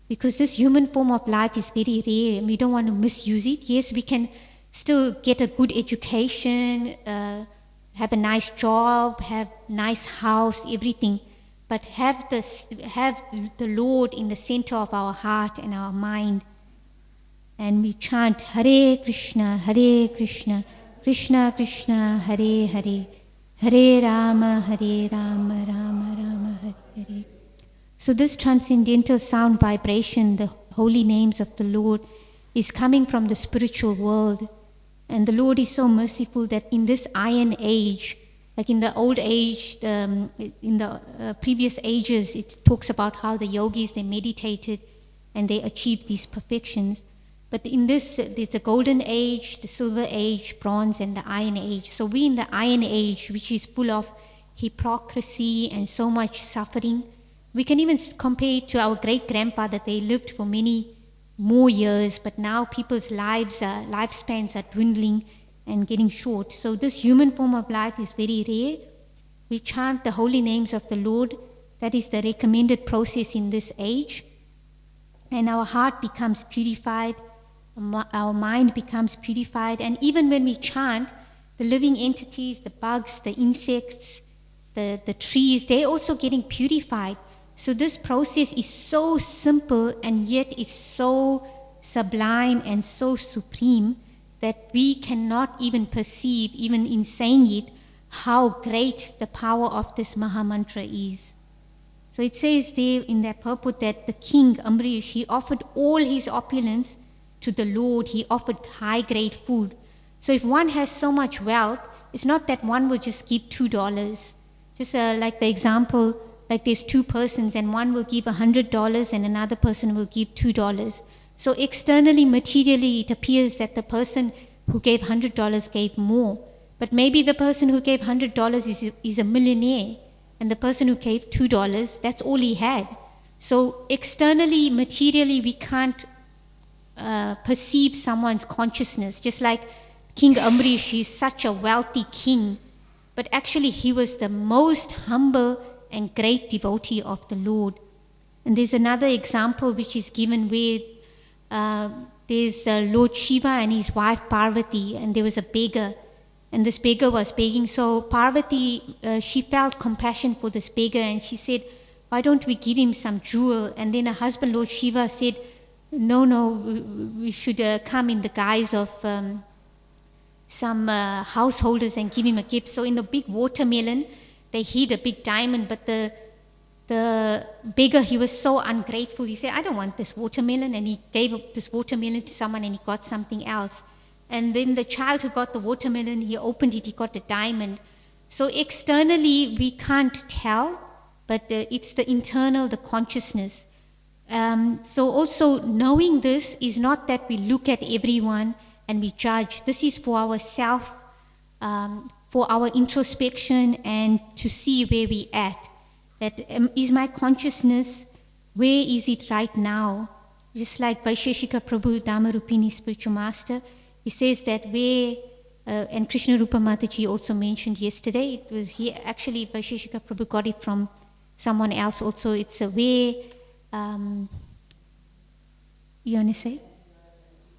Because this human form of life is very rare and we don't want to misuse it. Yes, we can still get a good education, have a nice job, have nice house, everything. But have the Lord in the center of our heart and our mind. And we chant Hare Krishna, Krishna Krishna, Hare Hare, Hare Rama, Rama Rama, Hare Hare. So this transcendental sound vibration, the holy names of the Lord, is coming from the spiritual world. And the Lord is so merciful that in this iron age, like in the old age, in the previous ages, it talks about how the yogis, they meditated and they achieved these perfections. But in this, there's the golden age, the silver age, bronze, and the iron age. So we in the iron age, which is full of hypocrisy and so much suffering. We can even compare it to our great-grandfather. They lived for many more years, but now people's lifespans are dwindling and getting short. So this human form of life is very rare. We chant the holy names of the Lord. That is the recommended process in this age. And our heart becomes purified, our mind becomes purified. And even when we chant, the living entities, the bugs, the insects, the trees, they're also getting purified. So this process is so simple and yet it's so sublime and so supreme that we cannot even perceive, even in saying it, how great the power of this Maha Mantra is. So it says there in that purport that the king, Amrish, he offered all his opulence to the Lord. He offered high-grade food. So if one has so much wealth, it's not that one will just give $2. Just like the example, like there's two persons and one will give $100 and another person will give $2. So externally, materially, it appears that the person who gave $100 gave more. But maybe the person who gave $100 is a millionaire, and the person who gave $2, that's all he had. So externally, materially, we can't perceive someone's consciousness. Just like King Amrish, he's such a wealthy king, but actually he was the most humble and great devotee of the Lord. And there's another example which is given where there's Lord Shiva and his wife Parvati, and there was a beggar, and this beggar was begging. So Parvati, she felt compassion for this beggar, and she said, why don't we give him some jewel? And then her husband, Lord Shiva, said, no, we should come in the guise of some householders and give him a gift. So in the big watermelon, they hid a big diamond, but the beggar, he was so ungrateful. He said, I don't want this watermelon. And he gave this watermelon to someone and he got something else. And then the child who got the watermelon, he opened it, he got a diamond. So externally, we can't tell, but it's the internal, the consciousness. So also knowing this is not that we look at everyone and we judge. This is for ourself, for our introspection and to see where we at. That is my consciousness, where is it right now? Just like Vaisheshika Prabhu, Dharmarupini spiritual master, he says that where, and Krishna Rupa Mataji also mentioned yesterday, it was he actually, Vaisheshika Prabhu got it from someone else also. It's a way, you want to say?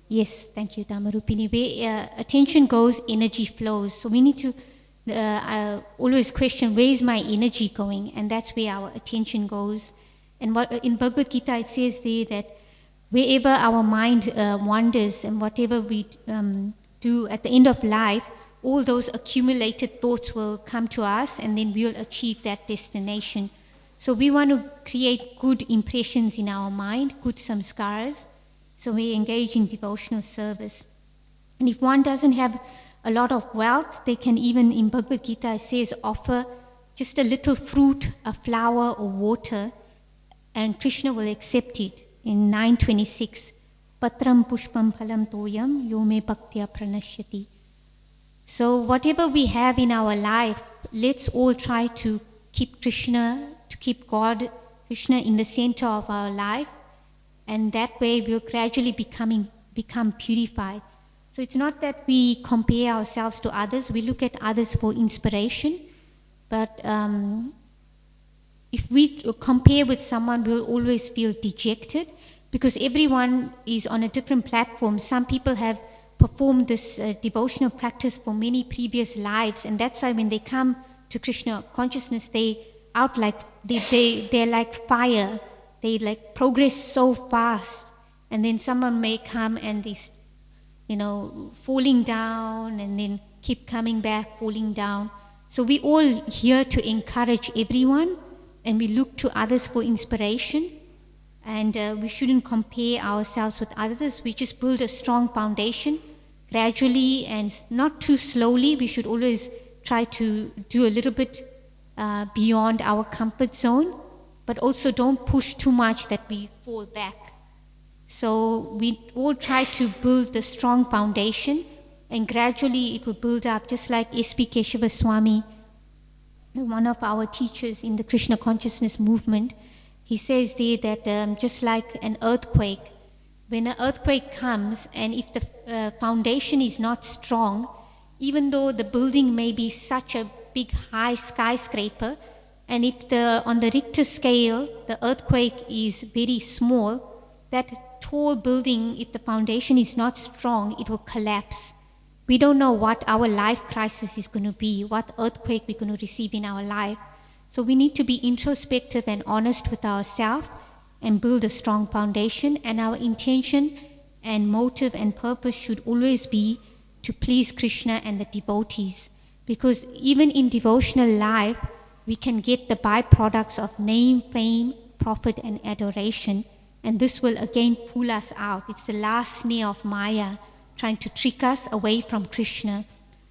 Yes, thank you, Dharmarupini. Where attention goes, energy flows. So we need to always question, where is my energy going? And that's where our attention goes. And what in Bhagavad Gita it says there that wherever our mind wanders and whatever we do at the end of life, all those accumulated thoughts will come to us and then we'll achieve that destination. So we want to create good impressions in our mind, good samskaras. So we engage in devotional service. And if one doesn't have a lot of wealth, they can even, in Bhagavad Gita it says, offer just a little fruit, a flower or water, and Krishna will accept it. In 9:26, Patram Pushpam Phalam Toyam Yome Bhaktya Pranashyati. So whatever we have in our life, let's all try to keep Krishna, to keep God Krishna in the center of our life, and that way we'll gradually become purified. So it's not that we compare ourselves to others, we look at others for inspiration, but if we compare with someone, we'll always feel dejected, because everyone is on a different platform. Some people have performed this devotional practice for many previous lives, and that's why when they come to Krishna consciousness, they're like fire. They like progress so fast, and then someone may come and is, falling down, and then keep coming back, falling down. So we all here to encourage everyone, and we look to others for inspiration, and we shouldn't compare ourselves with others. We just build a strong foundation gradually and not too slowly. We should always try to do a little bit beyond our comfort zone, but also don't push too much that we fall back. So we all try to build the strong foundation, and gradually it will build up, just like S.P. Keshava Swami, one of our teachers in the Krishna consciousness movement. He says there that just like an earthquake, when an earthquake comes, and if the foundation is not strong, even though the building may be such a big high skyscraper, and if on the Richter scale the earthquake is very small, that tall building, if the foundation is not strong, it will collapse. We don't know what our life crisis is going to be, what earthquake we're going to receive in our life. So we need to be introspective and honest with ourselves and build a strong foundation. And our intention and motive and purpose should always be to please Krishna and the devotees. Because even in devotional life, we can get the byproducts of name, fame, profit, and adoration. And this will again pull us out. It's the last snare of Maya, trying to trick us away from Krishna.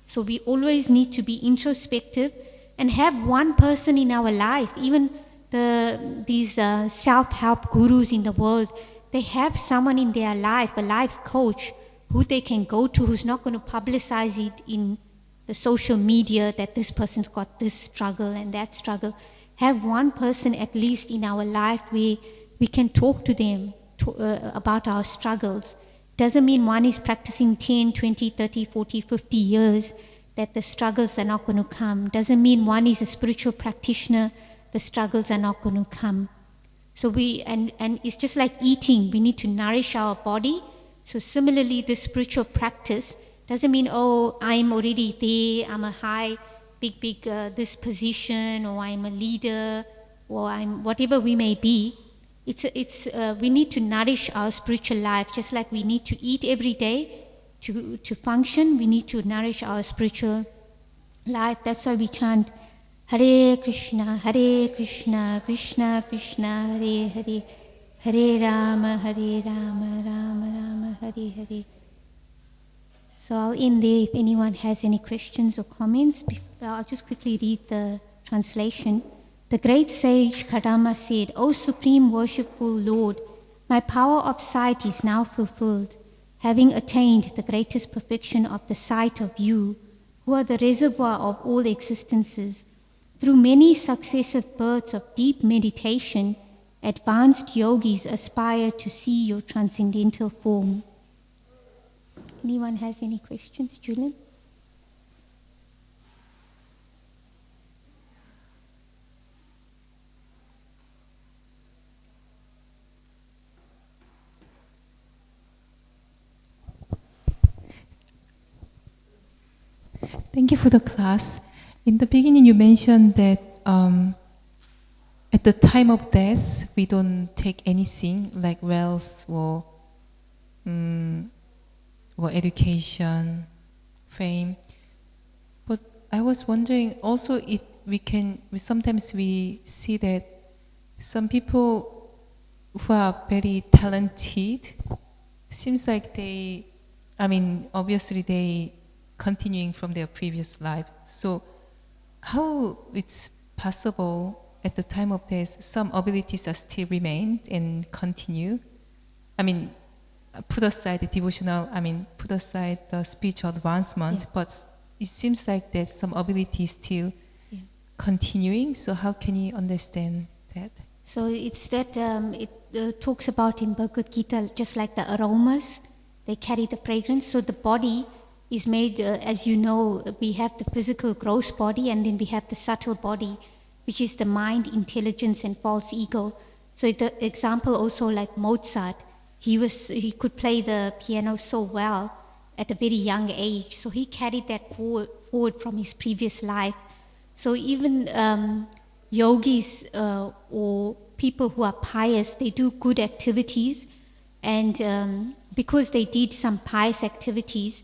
So we always need to be introspective and have one person in our life. Even these self-help gurus in the world, they have someone in their life, a life coach, who they can go to, who's not going to publicize it in the social media that this person's got this struggle and that struggle. Have one person at least in our life where we can talk to them about our struggles. Doesn't mean one is practicing 10, 20, 30, 40, 50 years that the struggles are not going to come. Doesn't mean one is a spiritual practitioner, the struggles are not going to come. So and it's just like eating. We need to nourish our body. So similarly, this spiritual practice doesn't mean, I'm already there, I'm a high, big, this position, or I'm a leader, or I'm whatever we may be. We need to nourish our spiritual life, just like we need to eat every day to function. We need to nourish our spiritual life. That's why we chant Hare Krishna, Krishna Krishna, Hare Hare, Hare Rama, Rama Rama, Hare Hare. So I'll end there. If anyone has any questions or comments, I'll just quickly read the translation. The great sage Kadama said, O Supreme Worshipful Lord, my power of sight is now fulfilled, having attained the greatest perfection of the sight of you, who are the reservoir of all existences. Through many successive births of deep meditation, advanced yogis aspire to see your transcendental form. Anyone has any questions, Julian? Thank you for the class. In the beginning, you mentioned that at the time of death, we don't take anything like wealth or education, fame. But I was wondering also, sometimes we see that some people who are very talented, seems like obviously they continuing from their previous life. So how it's possible at the time of death, some abilities are still remained and continue? Put aside the devotional, put aside the spiritual advancement, but it seems like there's some ability still continuing. So how can you understand that? So it's that it talks about in Bhagavad Gita, just like the aromas, they carry the fragrance. So the body is made, as you know, we have the physical gross body, and then we have the subtle body, which is the mind, intelligence, and false ego. So the example also like Mozart, he could play the piano so well at a very young age. So he carried that forward from his previous life. So even yogis or people who are pious, they do good activities, and because they did some pious activities,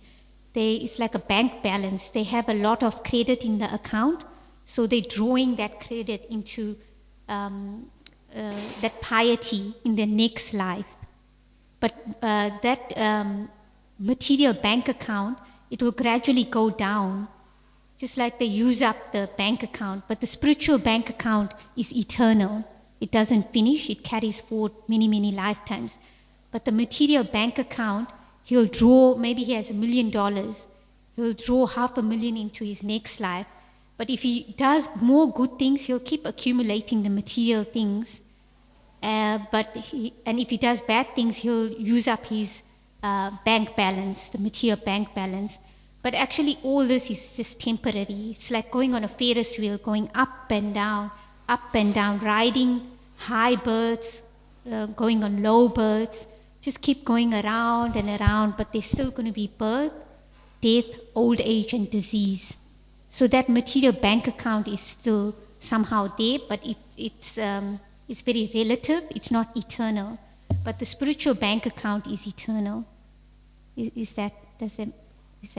it's like a bank balance. They have a lot of credit in the account, so they're drawing that credit into that piety in their next life. But that material bank account, it will gradually go down, just like they use up the bank account. But the spiritual bank account is eternal. It doesn't finish. It carries forward many, many lifetimes. But the material bank account, he'll draw, maybe he has $1 million. He'll draw $500,000 into his next life. But if he does more good things, he'll keep accumulating the material things. And if he does bad things, he'll use up his bank balance, the material bank balance. But actually all this is just temporary. It's like going on a Ferris wheel, going up and down, riding high birds, going on low birds, just keep going around and around, but there's still going to be birth, death, old age, and disease. So that material bank account is still somehow there, but it's very relative. It's not eternal. But the spiritual bank account is eternal. Is that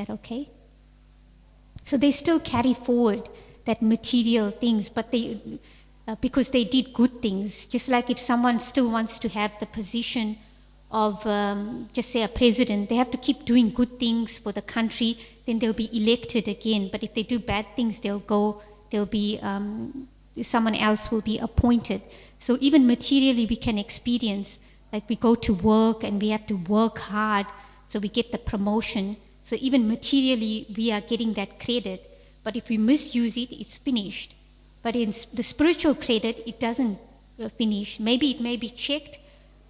okay? So they still carry forward that material things, but because they did good things. Just like if someone still wants to have the position of, just say, a president, they have to keep doing good things for the country, then they'll be elected again. But if they do bad things, someone else will be appointed. So even materially we can experience, like we go to work and we have to work hard, so we get the promotion. So even materially we are getting that credit. But if we misuse it, it's finished. But in the spiritual credit, it doesn't finish. Maybe it may be checked.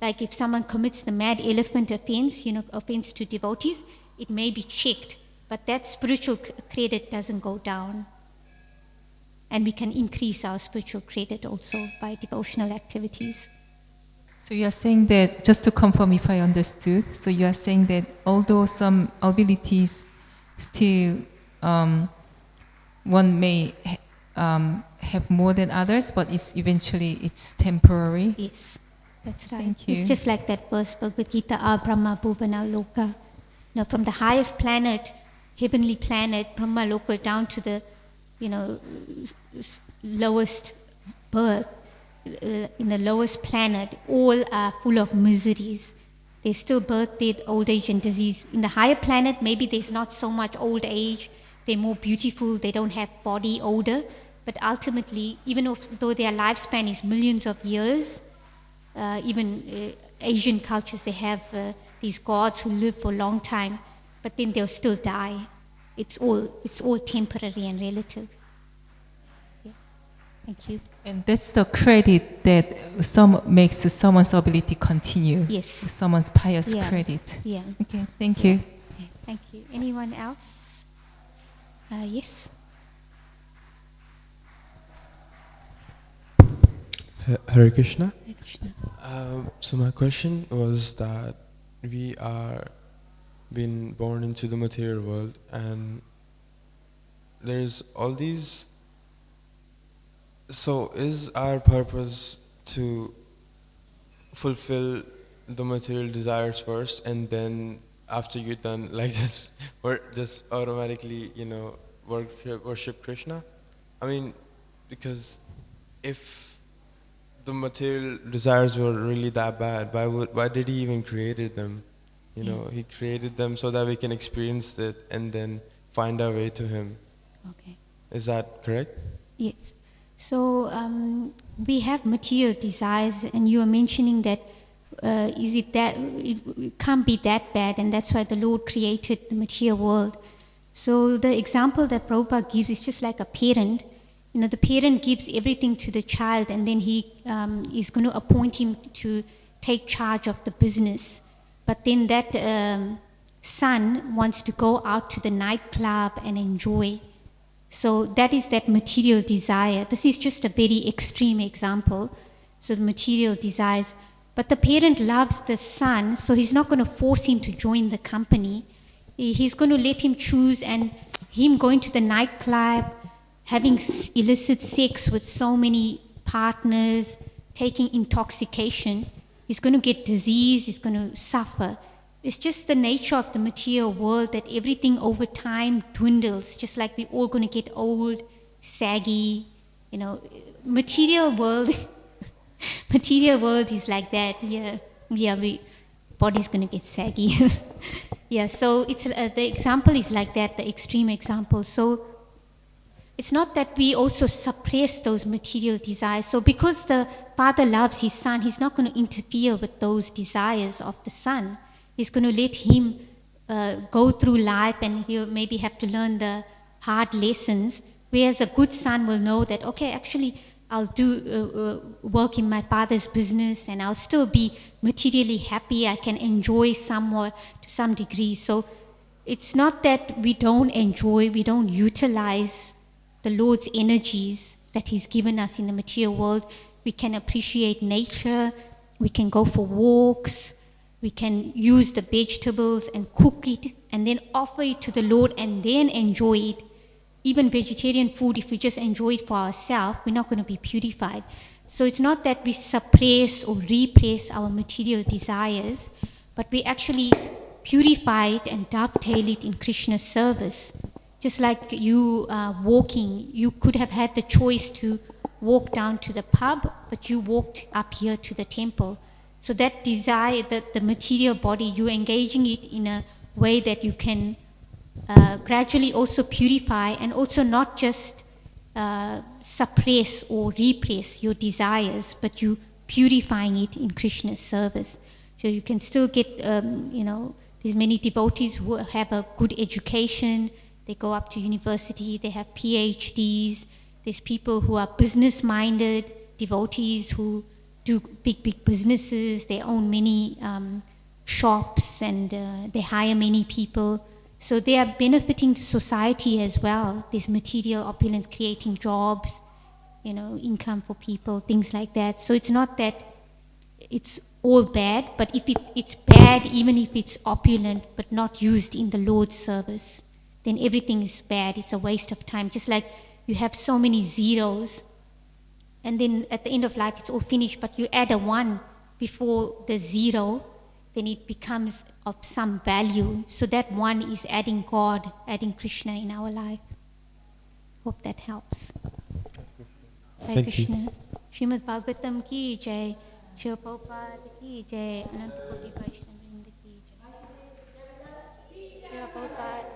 Like if someone commits the mad elephant offense, offense to devotees, it may be checked. But that spiritual credit doesn't go down. And we can increase our spiritual credit also by devotional activities. So you are saying that, just to confirm if I understood, so you are saying that although some abilities still one may have more than others, but it's temporary? Yes, that's right. Thank you. It's just like that verse, Bhagavad Gita, Brahma Bhuvana Loka. From the highest planet, heavenly planet, Brahma Loka, down to the lowest birth, in the lowest planet, all are full of miseries. There's still birth, death, old age, and disease. In the higher planet, maybe there's not so much old age. They're more beautiful. They don't have body odor. But ultimately, even though their lifespan is millions of years, even Asian cultures, they have these gods who live for a long time, but then they'll still die. It's all temporary and relative. Yeah. Thank you. And that's the credit that makes someone's ability continue. Yes. Someone's pious credit. Yeah. Okay, thank you. Okay, thank you. Anyone else? Yes. Hare Krishna. Hare Krishna. So my question was that we are being born into the material world, and there's all these. So is our purpose to fulfill the material desires first, and then after you're done, like just automatically, worship Krishna? I mean, because if the material desires were really that bad, why did he even created them? He created them so that we can experience it and then find our way to him. Okay. Is that correct? Yes. So we have material desires, and you are mentioning that it can't be that bad, and that's why the Lord created the material world. So the example that Prabhupada gives is just like a parent. the parent gives everything to the child, and then he is going to appoint him to take charge of the business. But then that son wants to go out to the nightclub and enjoy. So that is that material desire. This is just a very extreme example. So the material desires. But the parent loves the son, so he's not going to force him to join the company. He's going to let him choose, and him going to the nightclub, having illicit sex with so many partners, taking intoxication, he's going to get disease, he's going to suffer. It's just the nature of the material world that everything over time dwindles, just like we're all going to get old, saggy, material world. Material world is like that. Body's going to get saggy. So it's the example is like that, the extreme example. So it's not that we also suppress those material desires. So because the father loves his son, he's not going to interfere with those desires of the son. He's going to let him go through life, and he'll maybe have to learn the hard lessons. Whereas a good son will know that, okay, actually, I'll do work in my father's business, and I'll still be materially happy. I can enjoy somewhat to some degree. So it's not that we don't enjoy, we don't utilize the Lord's energies that He's given us in the material world. We can appreciate nature, we can go for walks, we can use the vegetables and cook it and then offer it to the Lord and then enjoy it. Even vegetarian food, if we just enjoy it for ourselves, we're not going to be purified. So it's not that we suppress or repress our material desires, but we actually purify it and dovetail it in Krishna's service. Just like you walking, you could have had the choice to walk down to the pub, but you walked up here to the temple. So that desire, that the material body, you're engaging it in a way that you can gradually also purify, and also not just suppress or repress your desires, but you purifying it in Krishna's service. So you can still get, there's many devotees who have a good education, they go up to university, they have PhDs, there's people who are business-minded, devotees who do big businesses, they own many shops, and they hire many people. So they are benefiting to society as well. This material opulence, creating jobs, income for people, things like that. So it's not that it's all bad, but if it's bad, even if it's opulent, but not used in the Lord's service, then everything is bad. It's a waste of time. Just like you have so many zeros, and then at the end of life, it's all finished, but you add a 1 before the 0, then it becomes of some value. So that 1 is adding God, adding Krishna in our life. Hope that helps. Hare Krishna. Srimad Bhagavatam ki jai, Srila Prabhupada ki jai, Ananta Koti Vaishnava Vrinda ki jai. Srila Prabhupada